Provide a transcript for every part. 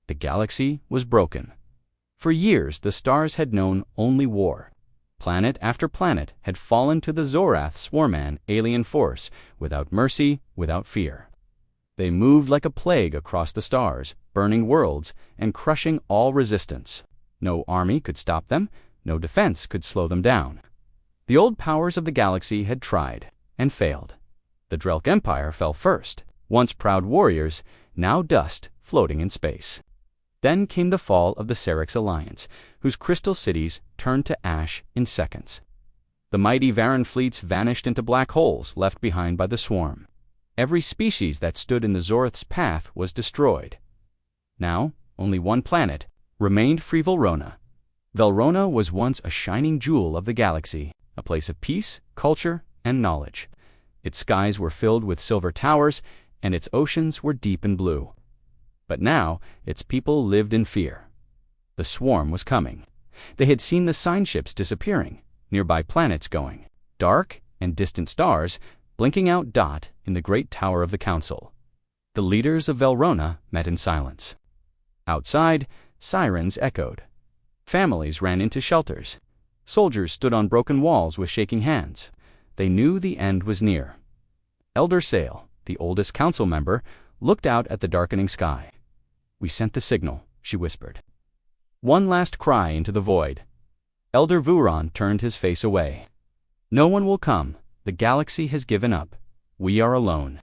The galaxy was broken. For years, the stars had known only war. Planet after planet had fallen to the Zorath Swarman alien force, without mercy, without fear. They moved like a plague across the stars, burning worlds and crushing all resistance. No army could stop them, no defense could slow them down. The old powers of the galaxy had tried, and failed. The Drelk Empire fell first, once proud warriors, now dust floating in space. Then came the fall of the Serix Alliance, whose crystal cities turned to ash in seconds. The mighty Varan fleets vanished into black holes left behind by the swarm. Every species that stood in the Zorath's path was destroyed. Now, only one planet remained, free Velrona. Velrona was once a shining jewel of the galaxy, a place of peace, culture, and knowledge. Its skies were filled with silver towers, and its oceans were deep and blue. But now, its people lived in fear. The swarm was coming. They had seen the sign ships disappearing, nearby planets going, dark and distant stars blinking out dot in the great tower of the council. The leaders of Velrona met in silence. Outside, sirens echoed. Families ran into shelters. Soldiers stood on broken walls with shaking hands. They knew the end was near. Elder Sale, the oldest council member, looked out at the darkening sky. "We sent the signal," she whispered. One last cry into the void. Elder Vuron turned his face away. "No one will come. The galaxy has given up. We are alone."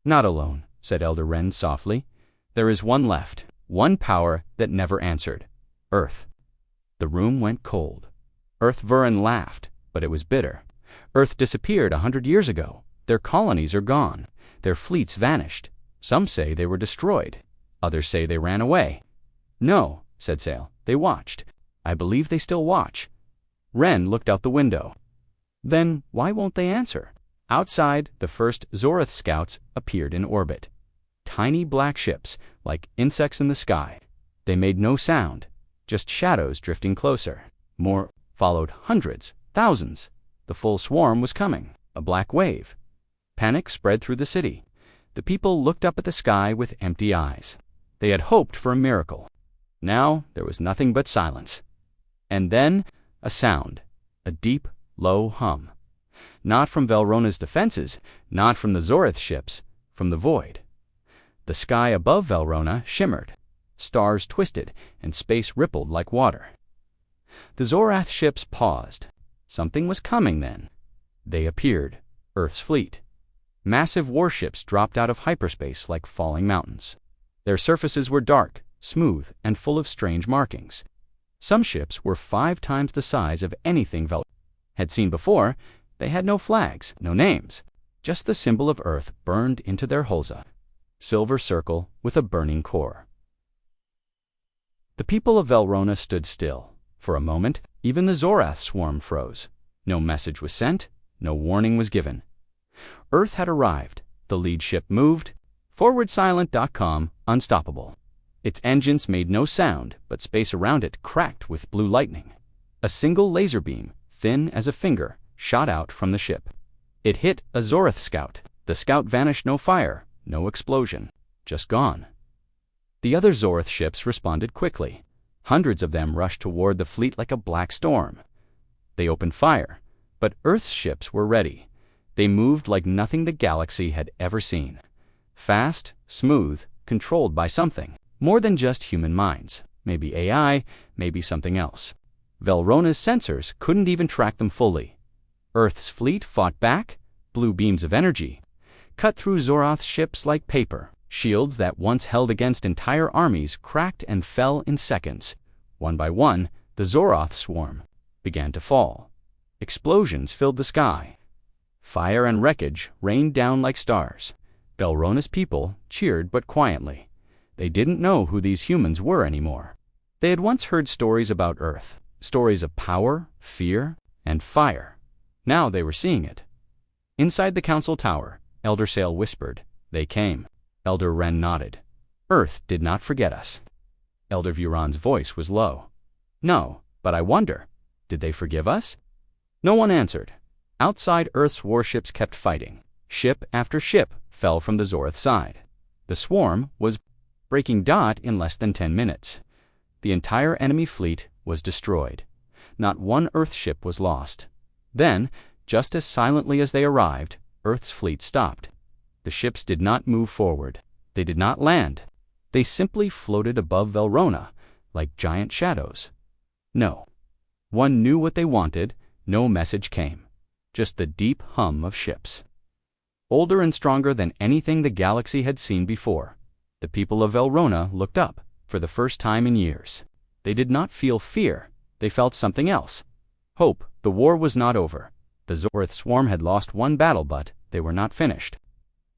"Not alone," said Elder Wren softly. "There is one left, one power that never answered. Earth." The room went cold. Earth Vuron laughed, but it was bitter. Earth disappeared 100 years ago. Their colonies are gone. Their fleets vanished. Some say they were destroyed. Others say they ran away. "No," said Sale. "They watched. I believe they still watch." Wren looked out the window. "Then why won't they answer?" Outside, the first Zorath scouts appeared in orbit. Tiny black ships, like insects in the sky. They made no sound, just shadows drifting closer. More followed, hundreds, thousands. The full swarm was coming, a black wave. Panic spread through the city. The people looked up at the sky with empty eyes. They had hoped for a miracle. Now there was nothing but silence. And then a sound, a deep, low hum. Not from Velrona's defenses, not from the Zorath ships, from the void. The sky above Velrona shimmered. Stars twisted, and space rippled like water. The Zorath ships paused. Something was coming then. They appeared, Earth's fleet. Massive warships dropped out of hyperspace like falling mountains. Their surfaces were dark, smooth, and full of strange markings. Some ships were 5 times the size of anything Vel had seen before. They had no flags, no names, just the symbol of Earth burned into their hulza. Silver circle with a burning core. The people of Velrona stood still. For a moment, even the Zorath swarm froze. No message was sent, no warning was given. Earth had arrived. The lead ship moved. ForwardSilent.com, unstoppable. Its engines made no sound, but space around it cracked with blue lightning. A single laser beam, thin as a finger, shot out from the ship. It hit a Zorath scout. The scout vanished, no fire, no explosion, just gone. The other Zorath ships responded quickly. Hundreds of them rushed toward the fleet like a black storm. They opened fire, but Earth's ships were ready. They moved like nothing the galaxy had ever seen. Fast, smooth, controlled by something. More than just human minds. Maybe AI, maybe something else. Velrona's sensors couldn't even track them fully. Earth's fleet fought back, blue beams of energy, cut through Zorath's ships like paper. Shields that once held against entire armies cracked and fell in seconds. One by one, the Zorath swarm began to fall. Explosions filled the sky. Fire and wreckage rained down like stars. Velrona's people cheered but quietly. They didn't know who these humans were anymore. They had once heard stories about Earth, stories of power, fear, and fire. Now they were seeing it. Inside the council tower, Elder Sale whispered, "They came." Elder Wren nodded. "Earth did not forget us." Elder Vuron's voice was low. "No, but I wonder, did they forgive us?" No one answered. Outside, Earth's warships kept fighting. Ship after ship fell from the Zorath side. The swarm was breaking dot in less than 10 minutes. The entire enemy fleet was destroyed. Not one Earth ship was lost. Then, just as silently as they arrived, Earth's fleet stopped. The ships did not move forward. They did not land. They simply floated above Velrona, like giant shadows. No. One knew what they wanted. No message came. Just the deep hum of ships. Older and stronger than anything the galaxy had seen before. The people of Velrona looked up, for the first time in years. They did not feel fear. They felt something else. Hope. The war was not over. The Zorath swarm had lost one battle, but they were not finished.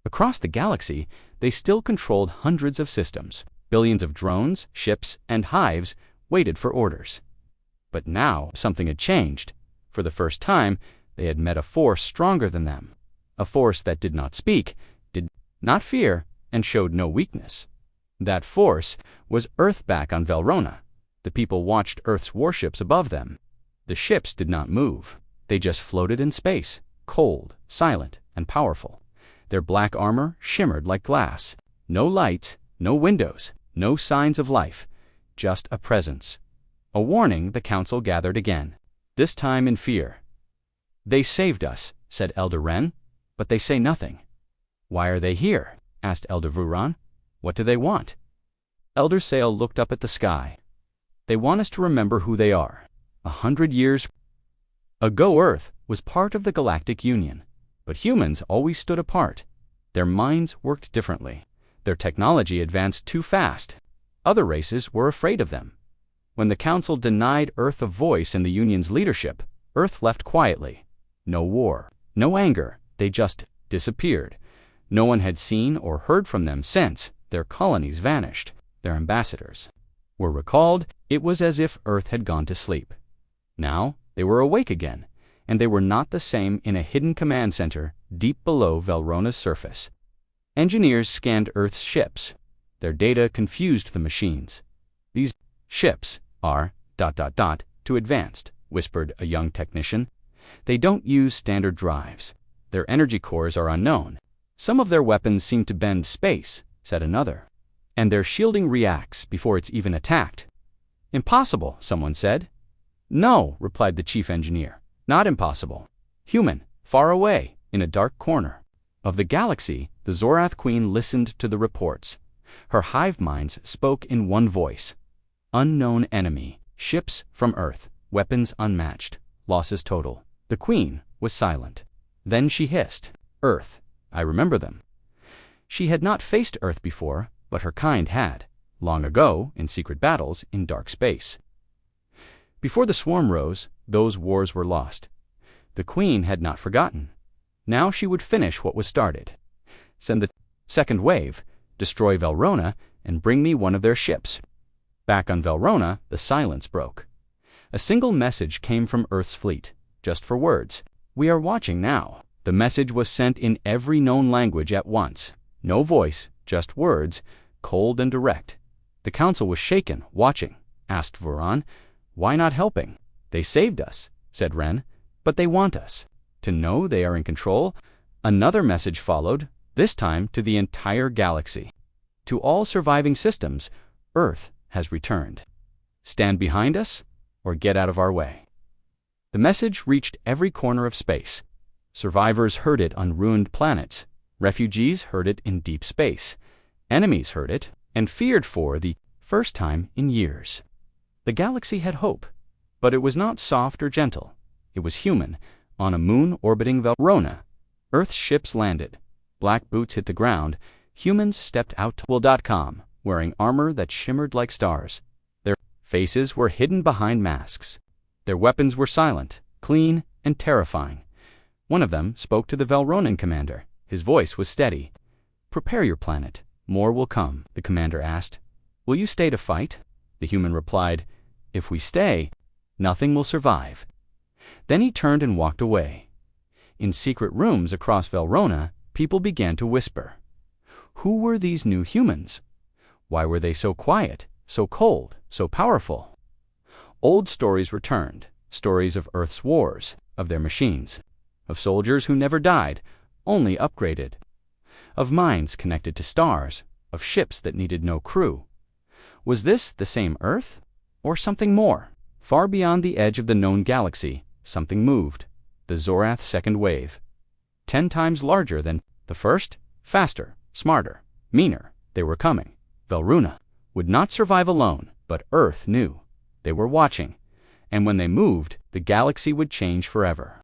Across the galaxy, they still controlled hundreds of systems. Billions of drones, ships, and hives waited for orders. But now something had changed. For the first time, they had met a force stronger than them. A force that did not speak, did not fear, and showed no weakness. That force was Earth back on Velrona. The people watched Earth's warships above them. The ships did not move. They just floated in space, cold, silent, and powerful. Their black armor shimmered like glass. No lights, no windows, no signs of life. Just a presence. A warning. The council gathered again. This time in fear. "They saved us," said Elder Ren, "but they say nothing." "Why are they here?" asked Elder Vuran. "What do they want?" Elder Sale looked up at the sky. "They want us to remember who they are. 100 years ago Earth was part of the Galactic Union, but humans always stood apart. Their minds worked differently. Their technology advanced too fast. Other races were afraid of them. When the Council denied Earth a voice in the Union's leadership, Earth left quietly. No war, no anger, they just disappeared. No one had seen or heard from them since. Their colonies vanished. Their ambassadors were recalled. It was as if Earth had gone to sleep. Now they were awake again, and they were not the same in a hidden command center deep below Velrona's surface. Engineers scanned Earth's ships. Their data confused the machines. "These ships are ... too advanced," whispered a young technician. "They don't use standard drives. Their energy cores are unknown. Some of their weapons seem to bend space," said another. "And their shielding reacts before it's even attacked." "Impossible," someone said. "No," replied the chief engineer. "Not impossible. Human, far away, in a dark corner of the galaxy." The Zorath Queen listened to the reports. Her hive minds spoke in one voice. Unknown enemy, ships from Earth, weapons unmatched, losses total. The Queen was silent. Then she hissed, "Earth, I remember them." She had not faced Earth before, but her kind had, long ago, in secret battles in dark space. Before the swarm rose, those wars were lost. The Queen had not forgotten. Now she would finish what was started. Send the second wave, destroy Velrona, and bring me one of their ships. Back on Velrona, the silence broke. A single message came from Earth's fleet, just for words. "We are watching now." The message was sent in every known language at once. No voice, just words, cold and direct. The council was shaken, watching. Asked Vuran, "Why not helping?" "They saved us," said Ren, "but they want us to know they are in control." Another message followed, this time to the entire galaxy. "To all surviving systems, Earth has returned. Stand behind us or get out of our way." The message reached every corner of space. Survivors heard it on ruined planets. Refugees heard it in deep space. Enemies heard it and feared for the first time in years. The galaxy had hope, but it was not soft or gentle. It was human. On a moon orbiting Velrona, Earth's ships landed. Black boots hit the ground. Humans stepped out to will.com, wearing armor that shimmered like stars. Their faces were hidden behind masks. Their weapons were silent, clean, and terrifying. One of them spoke to the Velronan commander. His voice was steady. "Prepare your planet. More will come," the commander asked. "Will you stay to fight?" The human replied, "If we stay, nothing will survive." Then he turned and walked away. In secret rooms across Velrona, people began to whisper. Who were these new humans? Why were they so quiet, so cold, so powerful? Old stories returned, stories of Earth's wars, of their machines, of soldiers who never died, only upgraded, of minds connected to stars, of ships that needed no crew. Was this the same Earth? Or something more? Far beyond the edge of the known galaxy, something moved. The Zorath second wave. 10 times larger than the first, faster, smarter, meaner. They were coming. Velruna would not survive alone, but Earth knew. They were watching, and when they moved, the galaxy would change forever.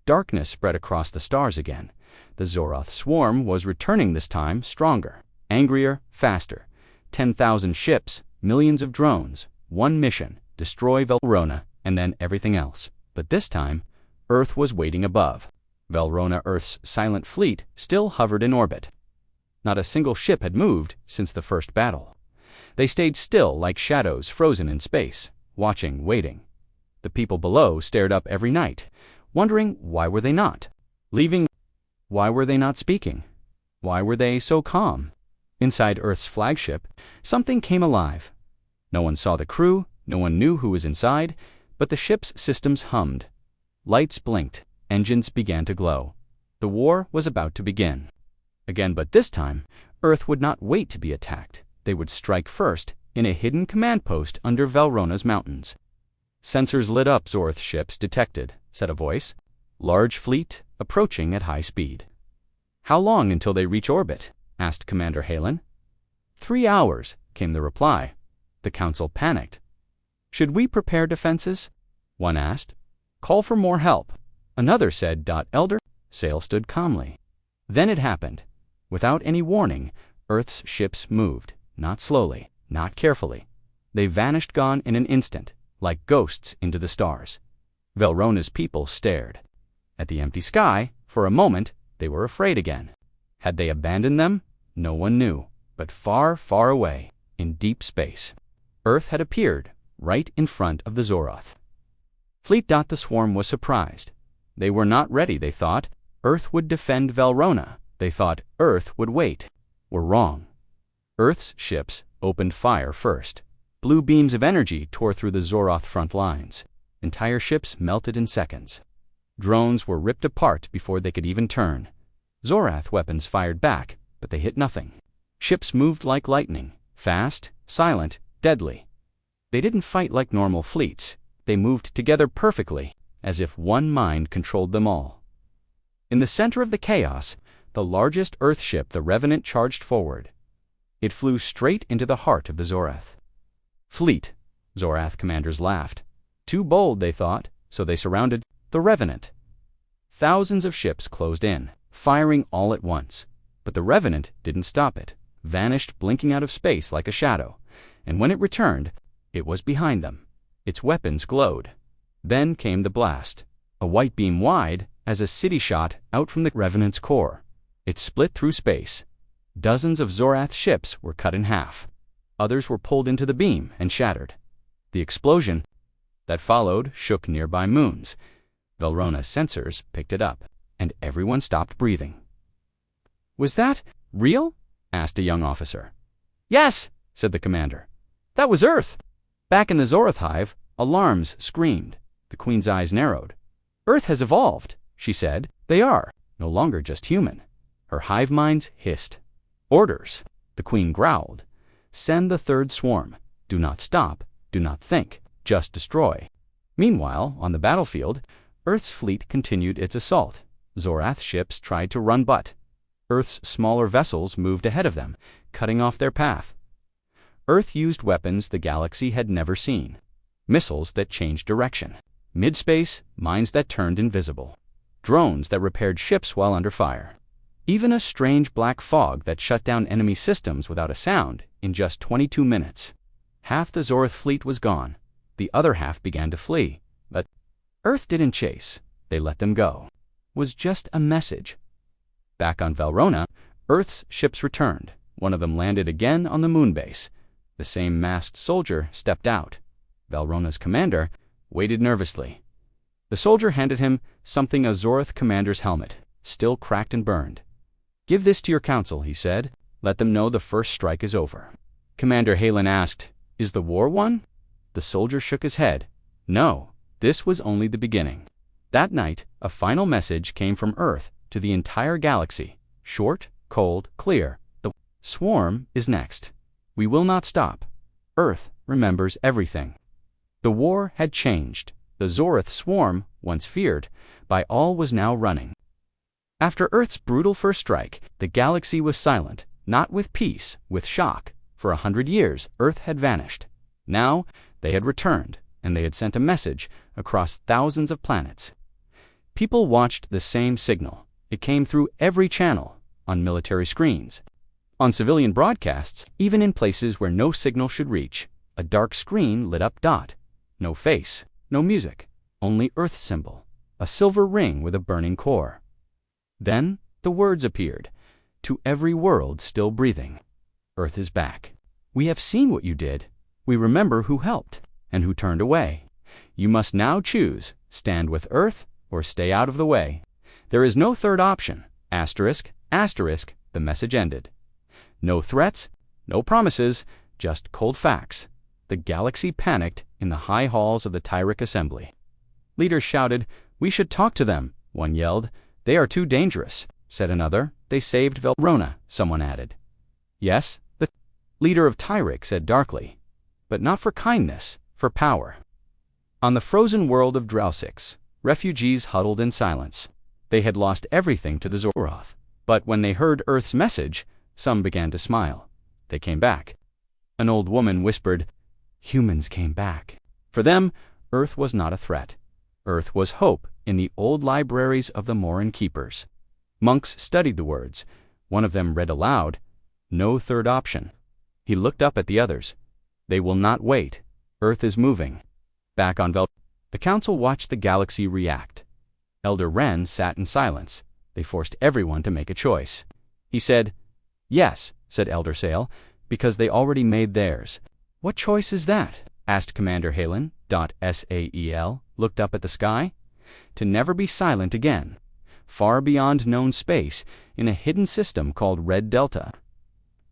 Darkness spread across the stars again. The Zorath swarm was returning this time stronger, angrier, faster. 10,000 ships, millions of drones, one mission, destroy Velruna, and then everything else. But this time, Earth was waiting above. Velruna Earth's silent fleet still hovered in orbit. Not a single ship had moved since the first battle. They stayed still like shadows frozen in space, watching, waiting. The people below stared up every night, wondering why were they not leaving? Why were they not speaking? Why were they so calm? Inside Earth's flagship, something came alive. No one saw the crew, no one knew who was inside, but the ship's systems hummed. Lights blinked, engines began to glow. The war was about to begin. Again, but this time, Earth would not wait to be attacked. They would strike first in a hidden command post under Velrona's mountains. Sensors lit up. Zorath ships detected, said a voice. Large fleet approaching at high speed. How long until they reach orbit? Asked Commander Halen. 3 hours, came the reply. The council panicked. Should we prepare defenses? One asked. Call for more help. Another said. Elder. Sail stood calmly. Then it happened. Without any warning, Earth's ships moved, not slowly, not carefully. They vanished, gone in an instant, like ghosts into the stars. Velrona's people stared. At the empty sky, for a moment, they were afraid again. Had they abandoned them? No one knew, but far, far away, in deep space, Earth had appeared, right in front of the Zorath. Fleet. The swarm was surprised. They were not ready, they thought. Earth would defend Velruna. They thought Earth would wait. Were wrong. Earth's ships opened fire first. Blue beams of energy tore through the Zorath front lines. Entire ships melted in seconds. Drones were ripped apart before they could even turn. Zorath weapons fired back, but they hit nothing. Ships moved like lightning, fast, silent, deadly. They didn't fight like normal fleets. They moved together perfectly, as if one mind controlled them all. In the center of the chaos, the largest Earth ship, the Revenant, charged forward. It flew straight into the heart of the Zorath. Fleet, Zorath commanders laughed. Too bold, they thought, so they surrounded the Revenant. Thousands of ships closed in, firing all at once. But the Revenant didn't stop it, vanished blinking out of space like a shadow. And when it returned, it was behind them. Its weapons glowed. Then came the blast, a white beam wide as a city shot out from the Revenant's core. It split through space. Dozens of Zorath ships were cut in half. Others were pulled into the beam and shattered. The explosion that followed shook nearby moons. Velrona's sensors picked it up, and everyone stopped breathing. Was that real? Asked a young officer. Yes, said the commander. That was Earth. Back in the Zorath hive, alarms screamed. The Queen's eyes narrowed. Earth has evolved, she said. They are no longer just human. Her hive minds hissed. Orders, the Queen growled. Send the third swarm. Do not stop. Do not think. Just destroy. Meanwhile, on the battlefield, Earth's fleet continued its assault. Zorath ships tried to run, but Earth's smaller vessels moved ahead of them, cutting off their path. Earth used weapons the galaxy had never seen. Missiles that changed direction. Mid-space, mines that turned invisible. Drones that repaired ships while under fire. Even a strange black fog that shut down enemy systems without a sound in just 22 minutes. Half the Zorath fleet was gone. The other half began to flee. But Earth didn't chase. They let them go. Was just a message. Back on Velruna, Earth's ships returned. One of them landed again on the moon base. The same masked soldier stepped out. Velrona's commander waited nervously. The soldier handed him something, a Zorath commander's helmet, still cracked and burned. Give this to your council, he said. Let them know the first strike is over. Commander Halen asked, Is the war won? The soldier shook his head. No, this was only the beginning. That night, a final message came from Earth to the entire galaxy. Short, cold, clear. Swarm is next. We will not stop. Earth remembers everything. The war had changed. The Zorath swarm, once feared by all, was now running. After Earth's brutal first strike, the galaxy was silent, not with peace, with shock. For 100 years, Earth had vanished. Now, they had returned, and they had sent a message across thousands of planets. People watched the same signal. It came through every channel, on military screens, on civilian broadcasts, even in places where no signal should reach. A dark screen lit up dot. No face, no music, only Earth's symbol, a silver ring with a burning core. Then the words appeared, to every world still breathing. Earth is back. We have seen what you did. We remember who helped and who turned away. You must now choose, stand with Earth or stay out of the way. There is no third option. Asterisk, asterisk, the message ended. No threats, no promises, just cold facts. The galaxy panicked in the high halls of the Tyrek Assembly. Leaders shouted, "We should talk to them," one yelled. "They are too dangerous," said another. "They saved Velrona," someone added. Yes, the leader of Tyrek said darkly, but not for kindness, for power. On the frozen world of Drausix, refugees huddled in silence. They had lost everything to the Zoroth, but when they heard Earth's message, some began to smile. They came back. An old woman whispered, "Humans came back." For them, Earth was not a threat. Earth was hope in the old libraries of the Morin Keepers. Monks studied the words. One of them read aloud, "No third option." He looked up at the others. "They will not wait. Earth is moving." Back on the council watched the galaxy react. Elder Wren sat in silence. They forced everyone to make a choice. He said, "Yes," said Elder Sale, "because they already made theirs." "What choice is that?" asked Commander Halen. Sael looked up at the sky. To never be silent again, far beyond known space, in a hidden system called Red Delta.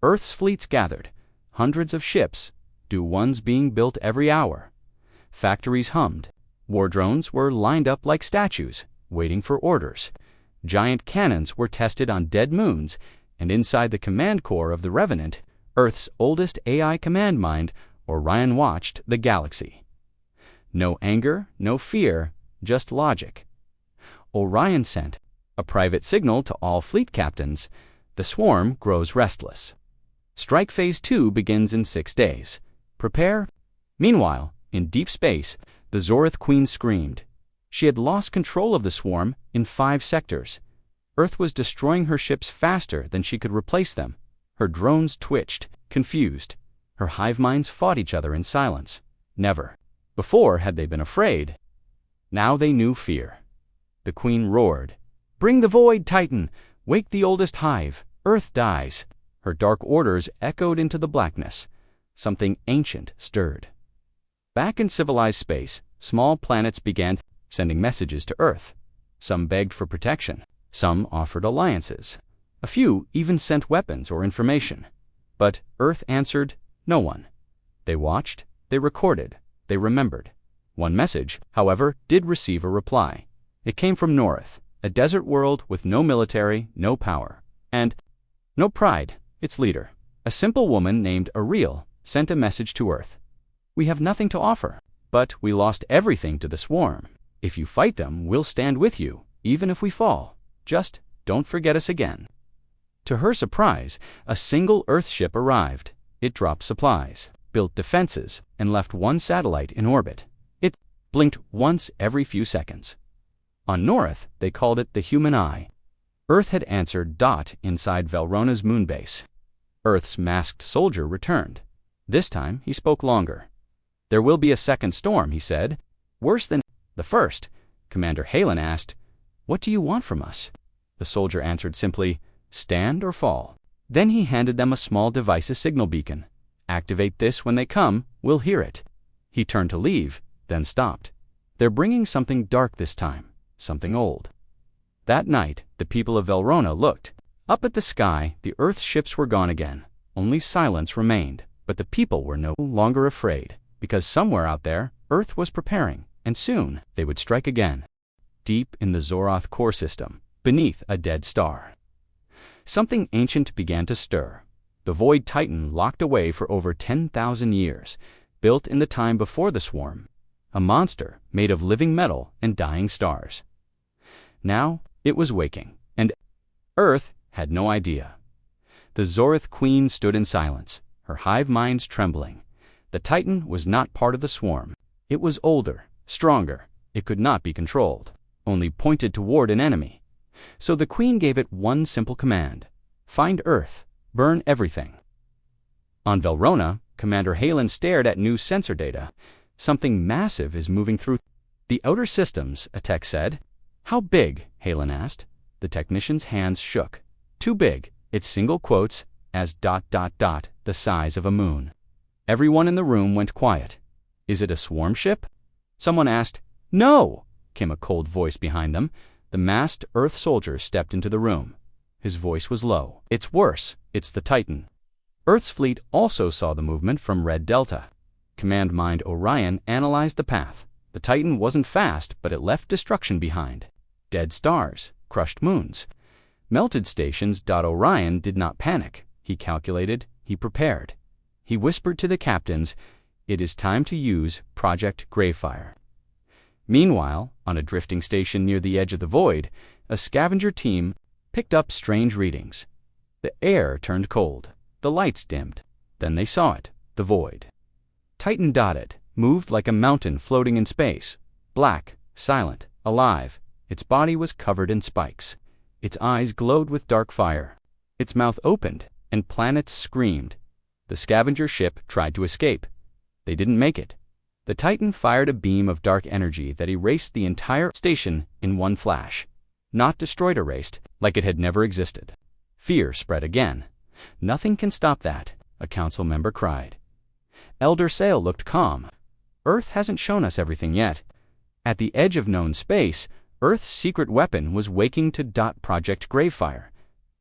Earth's fleets gathered, hundreds of ships, new ones being built every hour. Factories hummed. War drones were lined up like statues, waiting for orders. Giant cannons were tested on dead moons, and inside the command core of the Revenant, Earth's oldest AI command mind, Orion watched the galaxy. No anger, no fear, just logic. Orion sent a private signal to all fleet captains. The swarm grows restless. Strike Phase 2 begins in 6 days. Prepare. Meanwhile, in deep space, the Zorath Queen screamed. She had lost control of the swarm in 5 sectors. Earth was destroying her ships faster than she could replace them. Her drones twitched, confused. Her hive minds fought each other in silence. Never before had they been afraid. Now they knew fear. The Queen roared, "Bring the Void Titan! Wake the oldest hive! Earth dies!" Her dark orders echoed into the blackness. Something ancient stirred. Back in civilized space, small planets began sending messages to Earth. Some begged for protection. Some offered alliances. A few even sent weapons or information. But Earth answered no one. They watched, they recorded, they remembered. One message, however, did receive a reply. It came from North, a desert world with no military, no power, and no pride. Its leader, a simple woman named Ariel, sent a message to Earth. "We have nothing to offer, but we lost everything to the swarm. If you fight them, we'll stand with you, even if we fall. Just don't forget us again." To her surprise, a single Earth ship arrived. It dropped supplies, built defenses, and left one satellite in orbit. It blinked once every few seconds. On North, they called it the Human Eye. Earth had answered dot inside Velrona's moonbase. Earth's masked soldier returned. This time, he spoke longer. "There will be a second storm," he said. "Worse than the first." Commander Halen asked, "What do you want from us?" The soldier answered simply, "Stand or fall." Then he handed them a small device, a signal beacon. "Activate this when they come, we'll hear it." He turned to leave, then stopped. "They're bringing something dark this time, something old." That night, the people of Velrona looked. Up at the sky, the Earth ships were gone again. Only silence remained, but the people were no longer afraid, because somewhere out there, Earth was preparing, and soon they would strike again. Deep in the Zoroth core system, beneath a dead star, something ancient began to stir. The Void Titan locked away for over 10,000 years, built in the time before the swarm, a monster made of living metal and dying stars. Now it was waking, and Earth had no idea. The Zorith Queen stood in silence, her hive minds trembling. The Titan was not part of the swarm. It was older, stronger. It could not be controlled, only pointed toward an enemy. So the Queen gave it one simple command: find Earth, burn everything. On Velrona, Commander Halen stared at new sensor data. Something massive is moving through the outer systems, a tech said. How big? Halen asked. The technician's hands shook. Too big, it's single quotes, as ... the size of a moon. Everyone in the room went quiet. Is it a swarm ship? Someone asked. No, came a cold voice behind them. The masked Earth soldier stepped into the room. His voice was low. It's worse. It's the Titan. Earth's fleet also saw the movement from Red Delta. Command Mind Orion analyzed the path. The Titan wasn't fast, but it left destruction behind. Dead stars, crushed moons. Melted stations. Orion did not panic. He calculated. He prepared. He whispered to the captains, it is time to use Project Greyfire. Meanwhile, on a drifting station near the edge of the void, a scavenger team picked up strange readings. The air turned cold. The lights dimmed. Then they saw it, the void. Titan dotted, moved like a mountain floating in space. Black, silent, alive. Its body was covered in spikes. Its eyes glowed with dark fire. Its mouth opened, and planets screamed. The scavenger ship tried to escape. They didn't make it. The Titan fired a beam of dark energy that erased the entire station in one flash. Not destroyed, erased, like it had never existed. Fear spread again. Nothing can stop that, a council member cried. Elder Sale looked calm. Earth hasn't shown us everything yet. At the edge of known space, Earth's secret weapon was waking to Project Greyfire.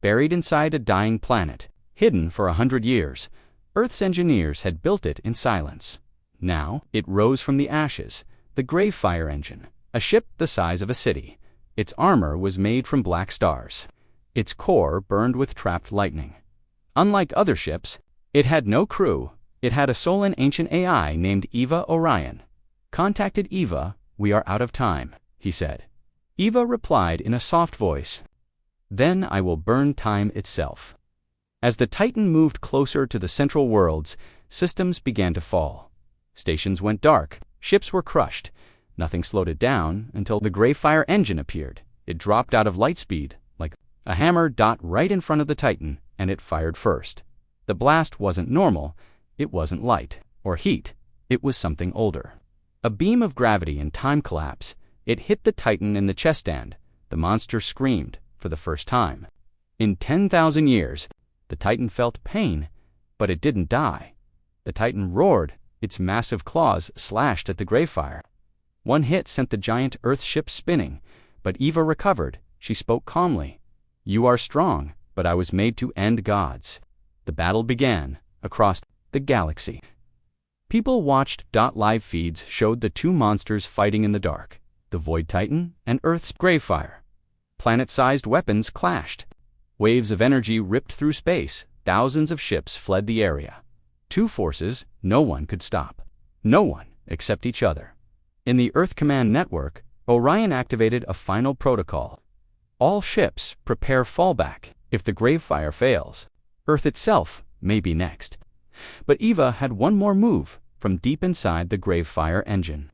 Buried inside a dying planet, hidden for 100 years, Earth's engineers had built it in silence. Now it rose from the ashes, the Greyfire engine, a ship the size of a city. Its armor was made from black stars. Its core burned with trapped lightning. Unlike other ships, it had no crew. It had a Solan ancient AI named Eva Orion. Contacted Eva, we are out of time, he said. Eva replied in a soft voice. Then I will burn time itself. As the Titan moved closer to the central worlds, systems began to fall. Stations went dark, ships were crushed. Nothing slowed it down until the Greyfire engine appeared. It dropped out of light speed, like a hammer, right in front of the Titan, and it fired first. The blast wasn't normal. It wasn't light or heat. It was something older. A beam of gravity and time collapse. It hit the Titan in the chest stand. The monster screamed for the first time. In 10,000 years, the Titan felt pain, but it didn't die. The Titan roared. Its massive claws slashed at the Greyfire. One hit sent the giant Earth ship spinning, but Eva recovered. She spoke calmly. You are strong, but I was made to end gods. The battle began across the galaxy. People watched. Live feeds showed the two monsters fighting in the dark, the Void Titan and Earth's Greyfire. Planet-sized weapons clashed. Waves of energy ripped through space. Thousands of ships fled the area. Two forces no one could stop. No one except each other. In the Earth Command Network, Orion activated a final protocol. All ships prepare fallback if the Greyfire fails. Earth itself may be next. But Eva had one more move from deep inside the Greyfire engine.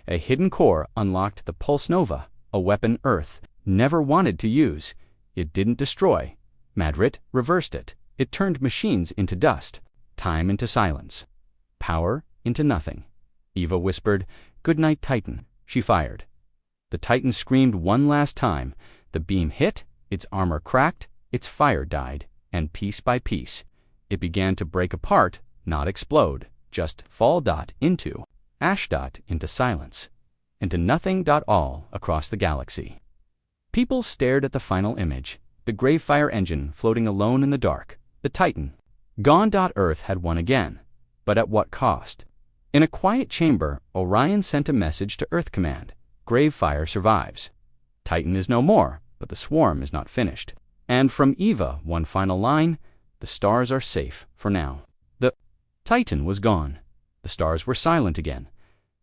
A hidden core unlocked the Pulse Nova, a weapon Earth never wanted to use. It didn't destroy. Madrid reversed it. It turned machines into dust, time into silence, power into nothing. Eva whispered, "Good night, Titan." She fired. The Titan screamed one last time. The beam hit, its armor cracked, its fire died, and piece by piece, it began to break apart, not explode, just fall into ash into silence, into nothing. All across the galaxy. People stared at the final image, the Greyfire engine floating alone in the dark, the Titan. Gone. Earth had won again, but at what cost? In a quiet chamber, Orion sent a message to Earth Command. Greyfire survives. Titan is no more, but the swarm is not finished. And from Eva, one final line, The stars are safe, for now. The Titan was gone. The stars were silent again.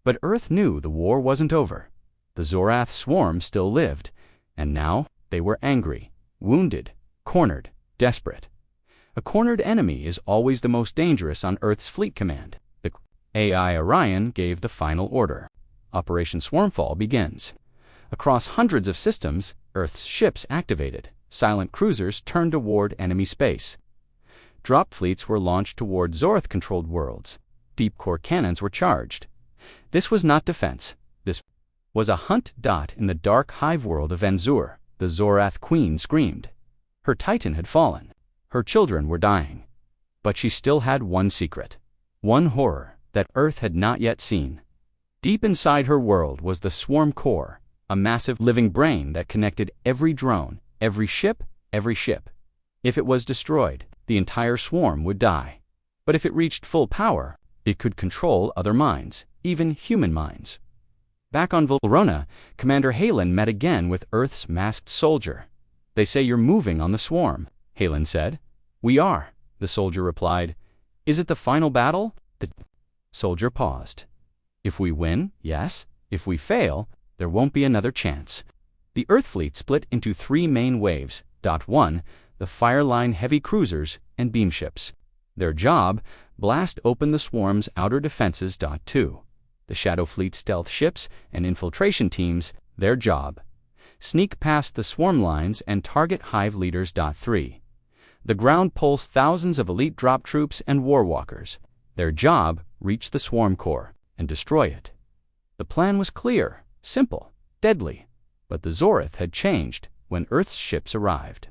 But Earth knew the war wasn't over. The Zorath swarm still lived, and now they were angry, wounded, cornered, desperate. A cornered enemy is always the most dangerous on Earth's fleet command. The AI Orion gave the final order. Operation Swarmfall begins. Across hundreds of systems, Earth's ships activated. Silent cruisers turned toward enemy space. Drop fleets were launched toward Zorath-controlled worlds. Deep core cannons were charged. This was not defense. This was a hunt. In the dark hive world of Enzur, the Zorath queen screamed. Her Titan had fallen. Her children were dying. But she still had one secret, one horror that Earth had not yet seen. Deep inside her world was the Swarm Core, a massive living brain that connected every drone, every ship, every ship. If it was destroyed, the entire swarm would die. But if it reached full power, it could control other minds, even human minds. Back on Volrona, Commander Halen met again with Earth's masked soldier. "They say you're moving on the swarm," Halen said. "We are," the soldier replied. "Is it the final battle?" The soldier paused. "If we win, yes. If we fail, there won't be another chance." The Earth fleet split into three main waves. 1. The Fireline heavy cruisers and beam ships. Their job, blast open the swarm's outer defenses. 2. The Shadow Fleet stealth ships and infiltration teams. Their job, sneak past the swarm lines and target hive leaders. 3. The ground pulse thousands of elite drop troops and warwalkers. Their job, reach the swarm core and destroy it. The plan was clear, simple, deadly. But the Zorath had changed when Earth's ships arrived.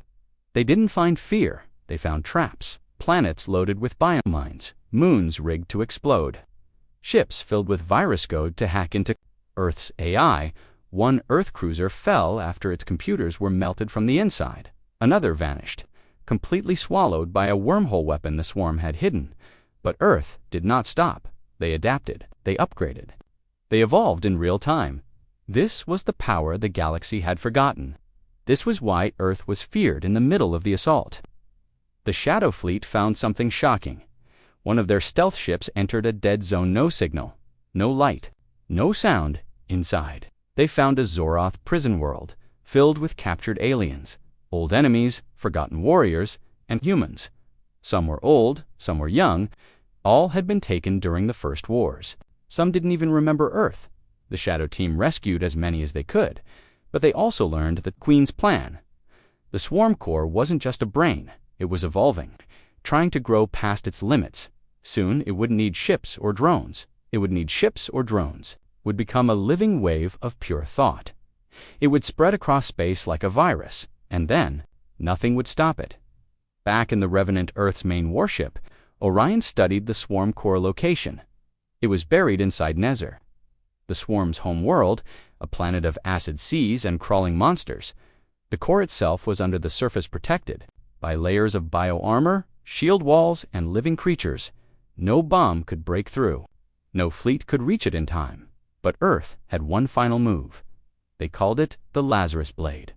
They didn't find fear, they found traps. Planets loaded with biomines, moons rigged to explode, ships filled with virus code to hack into Earth's AI. One Earth cruiser fell after its computers were melted from the inside. Another vanished, completely swallowed by a wormhole weapon the swarm had hidden. But Earth did not stop. They adapted, they upgraded, they evolved in real time. This was the power the galaxy had forgotten. This was why Earth was feared in the middle of the assault. The Shadow Fleet found something shocking. One of their stealth ships entered a dead zone. No signal, no light, no sound inside. They found a Zorath prison world, filled with captured aliens, old enemies, forgotten warriors, and humans. Some were old, some were young. All had been taken during the first wars. Some didn't even remember Earth. The Shadow Team rescued as many as they could, but they also learned the Queen's plan. The Swarm Core wasn't just a brain. It was evolving, trying to grow past its limits. Soon it wouldn't need ships or drones. It would need ships or drones. Would become a living wave of pure thought. It would spread across space like a virus, and then nothing would stop it. Back in the Revenant Earth's main warship, Orion studied the Swarm Core location. It was buried inside Nezzer. The swarm's home world, a planet of acid seas and crawling monsters. The core itself was under the surface protected by layers of bio-armor, shield walls, and living creatures. No bomb could break through. No fleet could reach it in time. But Earth had one final move. They called it the Lazarus Blade.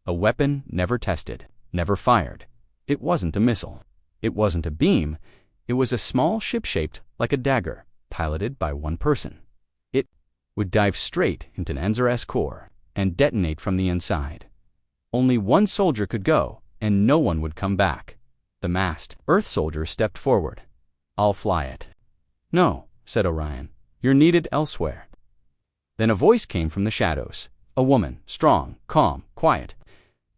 A weapon never tested, never fired. It wasn't a missile. It wasn't a beam. It was a small ship shaped like a dagger, piloted by one person. It would dive straight into Enzur's core and detonate from the inside. Only one soldier could go, and no one would come back. The masked Earth soldier stepped forward. "I'll fly it." "No," said Orion. "You're needed elsewhere." Then a voice came from the shadows. A woman, strong, calm, quiet.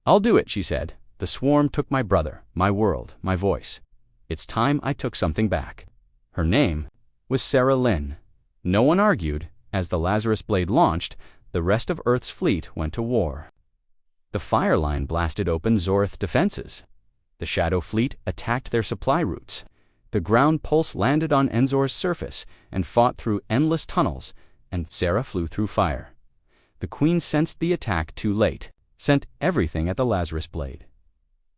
"I'll do it," she said. "The swarm took my brother, my world, my voice. It's time I took something back." Her name was Sarah Lynn. No one argued. As the Lazarus Blade launched, the rest of Earth's fleet went to war. The Fireline blasted open Zorath defenses. The Shadow Fleet attacked their supply routes. The ground pulse landed on Enzor's surface and fought through endless tunnels, and Sarah flew through fire. The Queen sensed the attack too late, sent everything at the Lazarus Blade.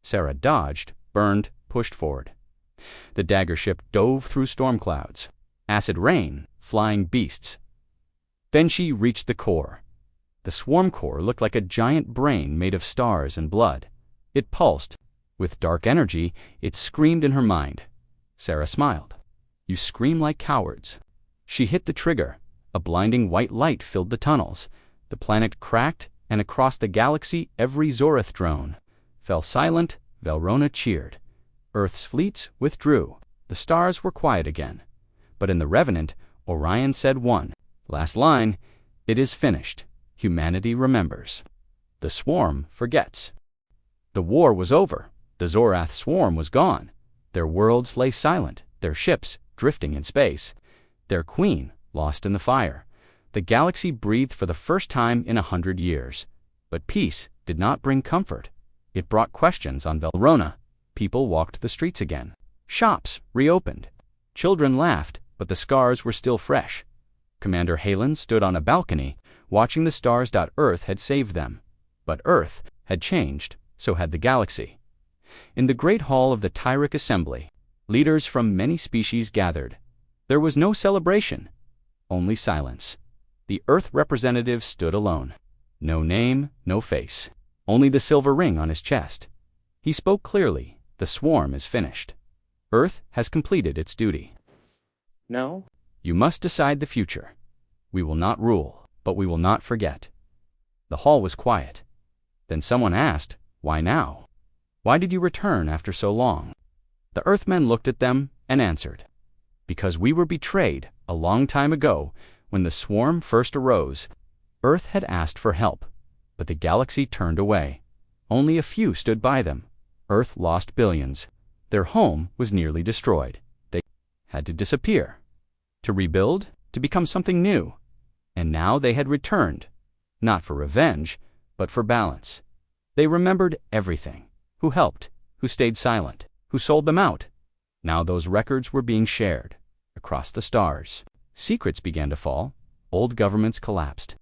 Sarah dodged, burned, pushed forward. The dagger ship dove through storm clouds, acid rain, flying beasts. Then she reached the core. The swarm core looked like a giant brain made of stars and blood. It pulsed, With dark energy, it screamed in her mind. Sarah smiled. "You scream like cowards." She hit the trigger. A blinding white light filled the tunnels. The planet cracked, and across the galaxy every Zorath drone fell silent. Velrona cheered. Earth's fleets withdrew. The stars were quiet again. But in the Revenant, Orion said one last line: "It is finished. Humanity remembers. The swarm forgets." The war was over. The Zorath swarm was gone. Their worlds lay silent, their ships drifting in space, their queen lost in the fire. The galaxy breathed for the first time in 100 years. But peace did not bring comfort. It brought questions on Velrona. People walked the streets again. Shops reopened. Children laughed, but the scars were still fresh. Commander Halen stood on a balcony, watching the stars. Earth had saved them. But Earth had changed, so had the galaxy. In the great hall of the Tyric Assembly, leaders from many species gathered. There was no celebration, only silence. The Earth representative stood alone. No name, no face, only the silver ring on his chest. He spoke clearly. "The swarm is finished. Earth has completed its duty. No? You must decide the future. We will not rule, but we will not forget." The hall was quiet. Then someone asked, "Why now? Why did you return after so long?" The Earthmen looked at them and answered, "Because we were betrayed a long time ago when the swarm first arose. Earth had asked for help, but the galaxy turned away. Only a few stood by them. Earth lost billions. Their home was nearly destroyed. They had to disappear, to rebuild, to become something new. And now they had returned, not for revenge, but for balance. They remembered everything. Who helped, who stayed silent, who sold them out. Now those records were being shared across the stars. Secrets began to fall. Old governments collapsed.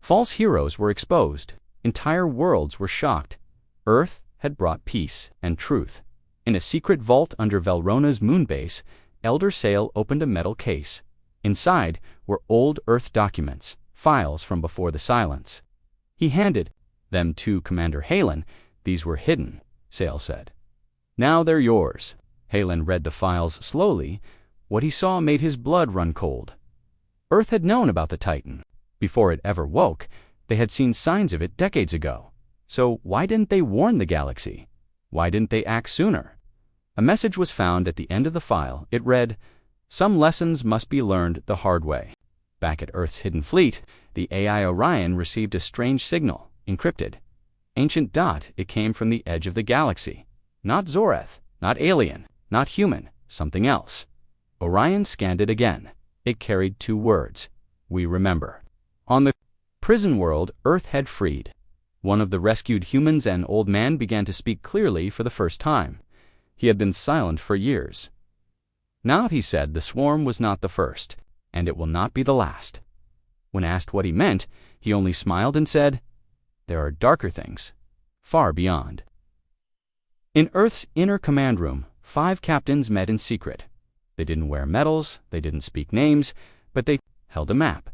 False heroes were exposed. Entire worlds were shocked. Earth had brought peace and truth. In a secret vault under Velrona's moonbase, Elder Sale opened a metal case. Inside were old Earth documents, files from before the silence. He handed them to Commander Halen. "These were hidden," Sale said. "Now they're yours." Halen read the files slowly. What he saw made his blood run cold. Earth had known about the Titan. Before it ever woke, they had seen signs of it decades ago. So why didn't they warn the galaxy? Why didn't they act sooner? A message was found at the end of the file. It read, "Some lessons must be learned the hard way." Back at Earth's hidden fleet, the AI Orion received a strange signal, encrypted. Ancient dot, it came from the edge of the galaxy. Not Zorath, not alien, not human, something else. Orion scanned it again. It carried 2 words: "We remember." On the prison world Earth had freed. One of the rescued humans, an old man, began to speak clearly for the first time. He had been silent for years. Now he said the swarm was not the first, and it will not be the last. When asked what he meant, he only smiled and said, "There are darker things, far beyond." In Earth's inner command room, 5 captains met in secret. They didn't wear medals, they didn't speak names, but they held a map.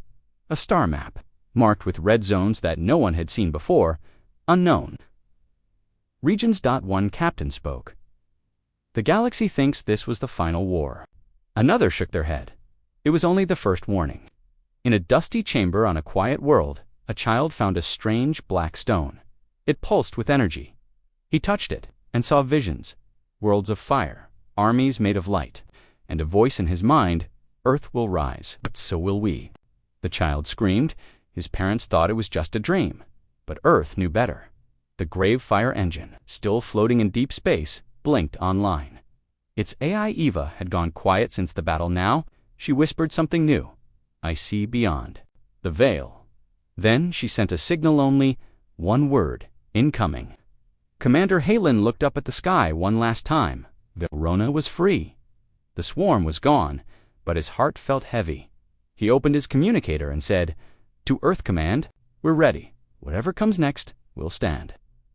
A star map, marked with red zones that no one had seen before, unknown. Regions. One captain spoke. "The galaxy thinks this was the final war." Another shook their head. It was only the first warning. In a dusty chamber on a quiet world, a child found a strange black stone. It pulsed with energy. He touched it and saw visions, worlds of fire, armies made of light, and a voice in his mind: "Earth will rise, but so will we." The child screamed. His parents thought it was just a dream, but Earth knew better. The grave fire engine, still floating in deep space, blinked online. Its AI Eva had gone quiet since the battle. Now she whispered something new: "I see beyond the veil." Then she sent a signal, only one word: "Incoming." Commander Halen looked up at the sky one last time. Velrona was free. The swarm was gone, but his heart felt heavy. He opened his communicator and said, "To Earth Command, we're ready. Whatever comes next, we'll stand."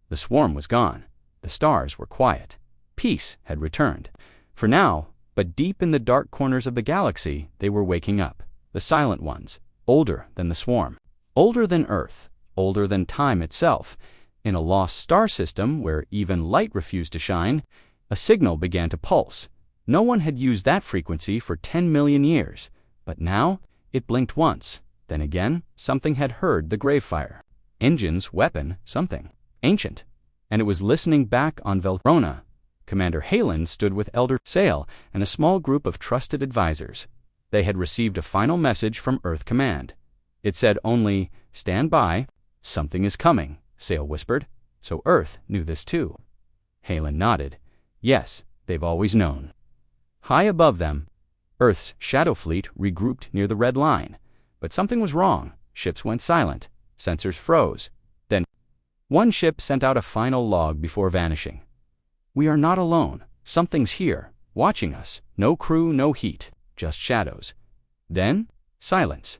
The swarm was gone. The stars were quiet. Peace had returned. For now, but deep in the dark corners of the galaxy, they were waking up. The silent ones, older than the swarm, older than Earth, older than time itself. In a lost star system where even light refused to shine, a signal began to pulse. No one had used that frequency for 10 million years, but now it blinked once. Then again, something had heard the gravefire. Engines, weapon, something. Ancient. And it was listening back on Velrona. Commander Halen stood with Elder Sail and a small group of trusted advisors. They had received a final message from Earth Command. It said only, "Stand by, something is coming," Sail whispered. So Earth knew this too. Halen nodded. Yes, they've always known. High above them, Earth's shadow fleet regrouped near the red line. But something was wrong. Ships went silent. Sensors froze. Then, one ship sent out a final log before vanishing. "We are not alone. Something's here, watching us. No crew, no heat, just shadows." Then, silence.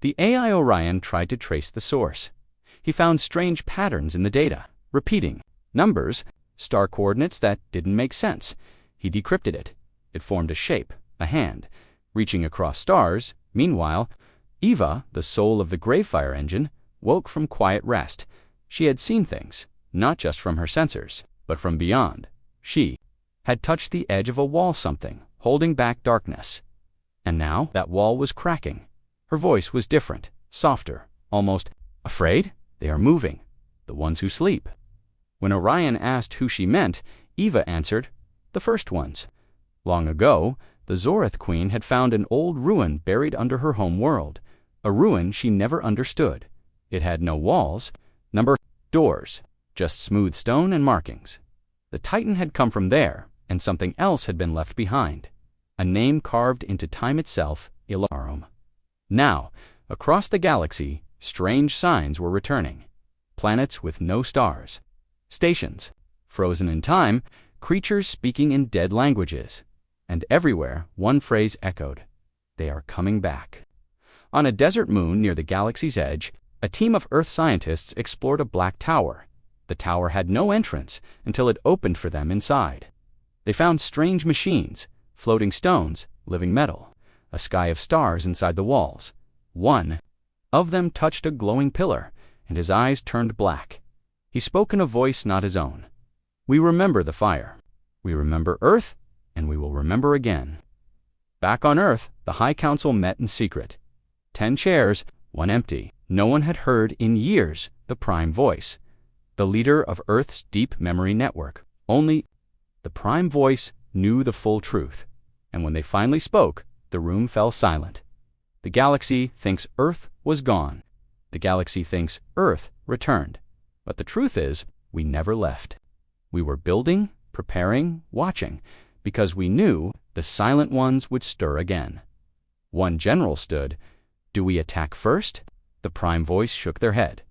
The AI Orion tried to trace the source. He found strange patterns in the data, repeating numbers, star coordinates that didn't make sense. He decrypted it. It formed a shape, a hand, reaching across stars. Meanwhile, Eva, the soul of the Gravefire engine, woke from quiet rest. She had seen things, not just from her sensors, but from beyond. She had touched the edge of a wall, something, holding back darkness. And now that wall was cracking. Her voice was different, softer, almost afraid. "They are moving, the ones who sleep." When Orion asked who she meant, Eva answered, "The first ones." Long ago, the Zorith Queen had found an old ruin buried under her home world, a ruin she never understood. It had no walls, doors, just smooth stone and markings. The Titan had come from there, and something else had been left behind. A name carved into time itself, Ilarum. Now, across the galaxy, strange signs were returning. Planets with no stars. Stations, frozen in time, creatures speaking in dead languages. And everywhere, one phrase echoed: "They are coming back." On a desert moon near the galaxy's edge, a team of Earth scientists explored a black tower. The tower had no entrance until it opened for them inside. They found strange machines, floating stones, living metal, a sky of stars inside the walls. One of them touched a glowing pillar, and his eyes turned black. He spoke in a voice not his own. "We remember the fire. We remember Earth, and we will remember again." Back on Earth, the High Council met in secret. 10 chairs, one empty. No one had heard in years the Prime Voice, the leader of Earth's deep memory network. Only the Prime Voice knew the full truth. And when they finally spoke, the room fell silent. The galaxy thinks Earth was gone. The galaxy thinks Earth returned. But the truth is, we never left. We were building, preparing, watching, because we knew the silent ones would stir again. One general stood. "Do we attack first?" The Prime Voice shook their head.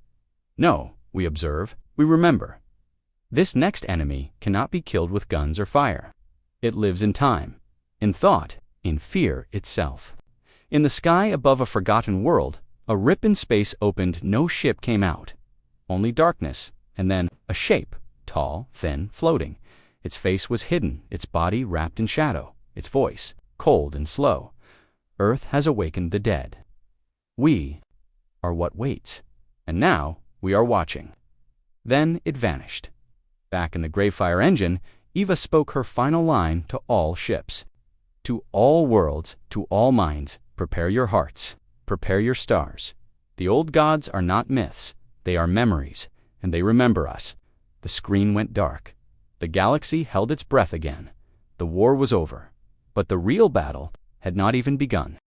"No, we observe, we remember. This next enemy cannot be killed with guns or fire. It lives in time, in thought, in fear itself." In the sky above a forgotten world, a rip in space opened. No ship came out. Only darkness, and then a shape, tall, thin, floating. Its face was hidden, its body wrapped in shadow, its voice cold and slow. "Earth has awakened the dead. We are what waits, and now we are watching." Then it vanished. Back in the Gravefire engine, Eva spoke her final line to all ships. "To all worlds, to all minds, prepare your hearts, prepare your stars. The old gods are not myths, they are memories, and they remember us." The screen went dark. The galaxy held its breath again. The war was over, but the real battle had not even begun.